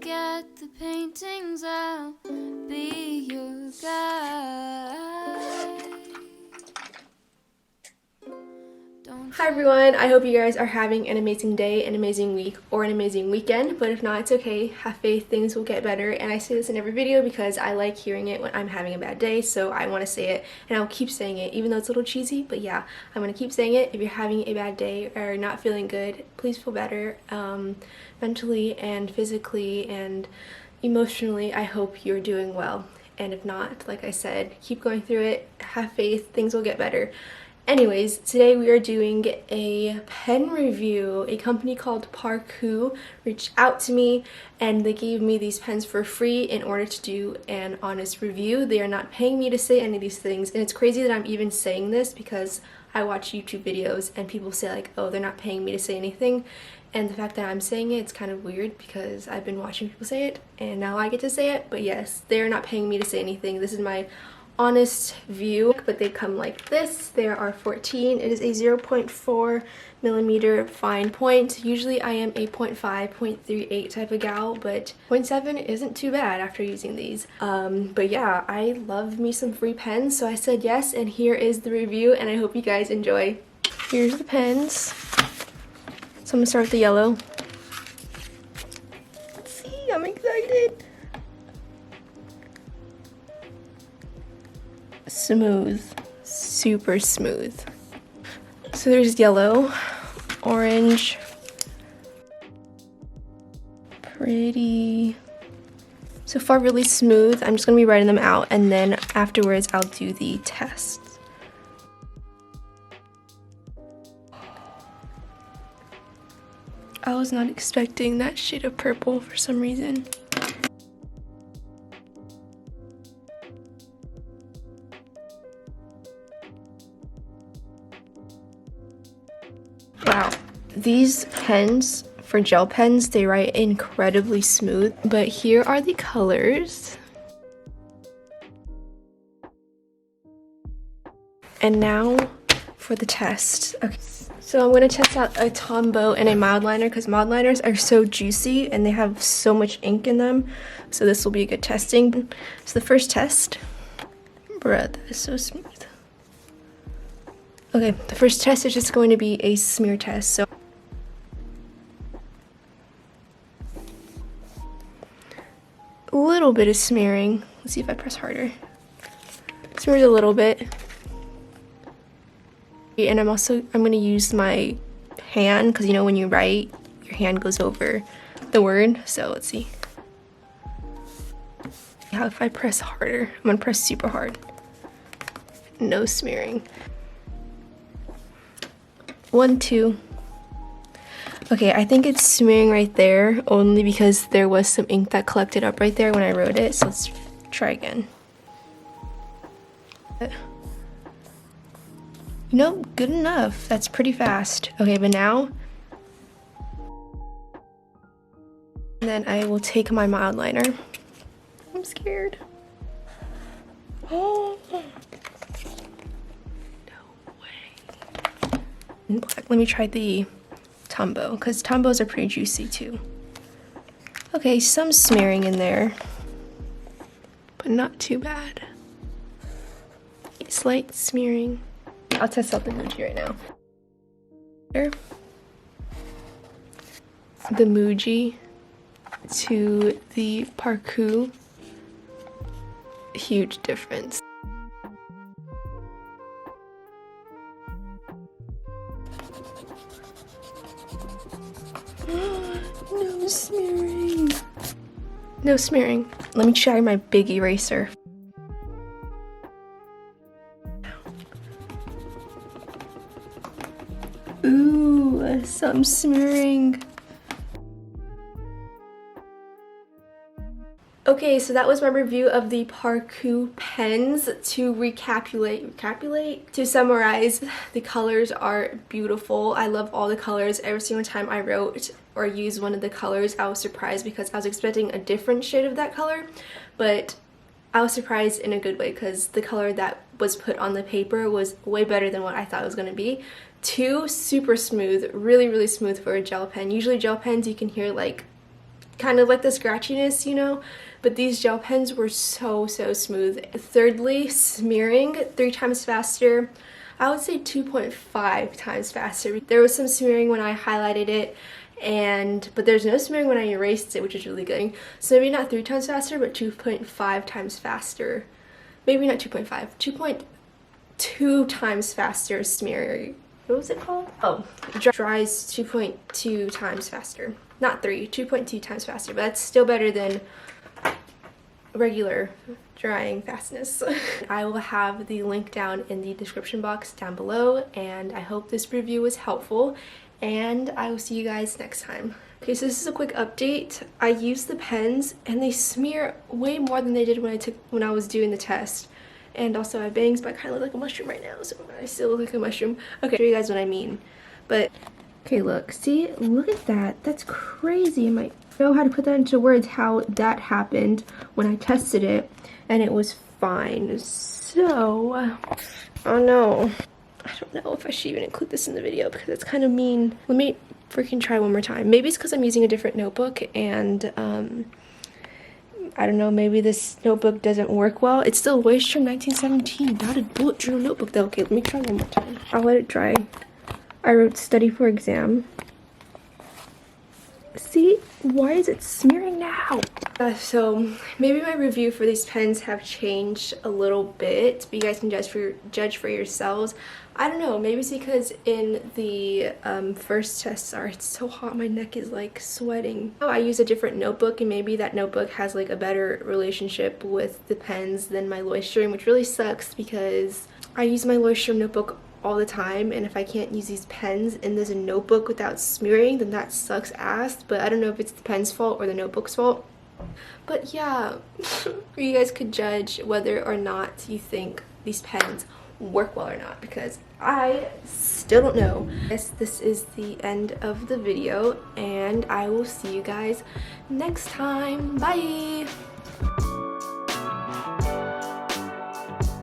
at the paintings, I'll be your guide. Hi everyone, I hope you guys are having an amazing day, an amazing week, or an amazing weekend, but if not, it's okay. Have faith, things will get better, and I say this in every video because I like hearing it when I'm having a bad day, so I want to say it, and I'll keep saying it, even though it's a little cheesy, but yeah, I'm going to keep saying it. If you're having a bad day or not feeling good, please feel better, mentally and physically and emotionally. I hope you're doing well, and if not, like I said, keep going through it, have faith, things will get better. Anyways, today we are doing a pen review. A company called Parkoo reached out to me and they gave me these pens for free in order to do an honest review. They are not paying me to say any of these things, and it's crazy that I'm even saying this because I watch YouTube videos and people say like, oh, they're not paying me to say anything. And the fact that I'm saying it, it's kind of weird because I've been watching people say it and now I get to say it. But yes, they're not paying me to say anything. This is my honest view, but they come like this. There are 14. It is a 0.4 millimeter fine point. Usually I am a 0.5, 0.38 type of gal, but 0.7 isn't too bad after using these. But yeah, I love me some free pens, so I said yes, and here is the review, and I hope you guys enjoy. Here's the pens. So I'm gonna start with the yellow. Let's see, I'm excited. Smooth, super smooth. So there's yellow, orange, pretty. So far really smooth. I'm just gonna be writing them out and then afterwards I'll do the tests. I was not expecting that shade of purple for some reason. Wow, these pens, for gel pens, they write incredibly smooth, but here are the colors. And now for the test. Okay, so I'm going to test out a Tombow and a mild liner because mild liners are so juicy and they have so much ink in them, so this will be a good testing. So the first test, bruh, that is so smooth. Okay, the first test is just going to be a smear test. So a little bit of smearing. Let's see if I press harder. Smears a little bit. And I'm going to use my hand because you know when you write, your hand goes over the word. So let's see. How if I press harder? I'm going to press super hard. No smearing. 1, 2. Okay, I think it's smearing right there only because there was some ink that collected up right there when I wrote it. So let's try again. Nope, good enough. That's pretty fast. Okay, but now, and then I will take my mild liner. I'm scared. Oh. Let me try the Tombow because Tombows are pretty juicy too. Okay, some smearing in there, but not too bad. Slight smearing. I'll test out the Muji right now. The Muji to the Parkoo, huge difference. No smearing. No smearing. Let me try my big eraser. Ooh, some smearing. Okay, so that was my review of the Parkoo pens. To to summarize, the colors are beautiful. I love all the colors. Every single time I wrote or used one of the colors, I was surprised because I was expecting a different shade of that color, but I was surprised in a good way because the color that was put on the paper was way better than what I thought it was going to be. 2, super smooth, really, really smooth for a gel pen. Usually gel pens you can hear like kind of like the scratchiness, you know, but these gel pens were so smooth. Thirdly, smearing 3 times faster. I would say 2.5 times faster. There was some smearing when I highlighted it, but there's no smearing when I erased it, which is really good. So maybe not 3 times faster, but 2.5 times faster. Maybe not 2.5, 2.2 times faster smearing. What was it called? Oh, dries 2.2 times faster. Not 3, 2.2 times faster, but that's still better than regular drying fastness. I will have the link down in the description box down below, and I hope this review was helpful, and I will see you guys next time. Okay, so this is a quick update. I used the pens and they smear way more than they did when I was doing the test. And also I have bangs, but I kind of look like a mushroom right now, so I still look like a mushroom. Okay, I'll show you guys what I mean. But okay, look, see, look at that. That's crazy. I might know how to put that into words, how that happened when I tested it, and it was fine. So, oh no, I don't know if I should even include this in the video because it's kind of mean. Let me freaking try one more time. Maybe it's because I'm using a different notebook, and I don't know, maybe this notebook doesn't work well. It's still Leuchtturm 1917, not a bullet journal notebook though. Okay, let me try one more time. I'll let it dry. I wrote study for exam. See, why is it smearing now? So maybe my review for these pens have changed a little bit, but you guys can judge for yourselves. I don't know, maybe it's because in the first test, sorry, it's so hot, my neck is like sweating. Oh, I use a different notebook, and maybe that notebook has like a better relationship with the pens than my Leuchtturm, which really sucks because I use my Leuchtturm notebook all the time, and if I can't use these pens in this notebook without smearing, then that sucks ass. But I don't know if it's the pen's fault or the notebook's fault. But yeah, you guys could judge whether or not you think these pens work well or not, because I still don't know. Yes, this is the end of the video, and I will see you guys next time. Bye!